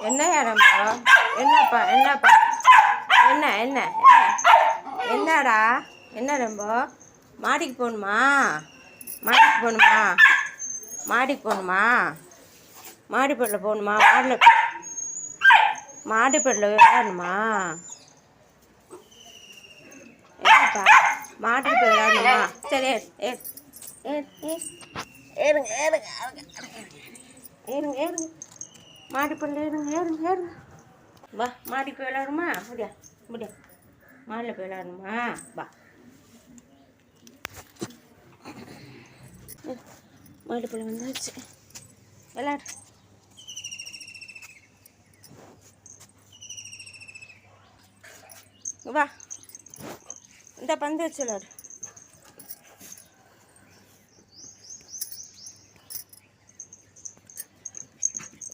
என்னையா ரொம்ப என்னப்பா என்னப்பா என்ன என்ன என்னடா என்ன ரொம்ப மாடிக்கு போகணுமா மாடிக்கு போகணுமா மாடிக்கு போகணுமா மாடிப்படியில் போகணுமா மாடிப்படியில் விளையாடணுமா என்னப்பா மாடிப்படியில் விளையாடணுமா சரி ஏறுங்க ஏறுங்க ஏறுங்க ஏறுங்க மாடிப்படியில் ஏறுங்க வா மாடிக்கு போய் விளையாடுமா முடியா மாடியில் போய் விளையாடணுமா வா மாடிப்படியில் வந்தாச்சு விளையாடு வா இந்த பந்து வச்சு விளையாடு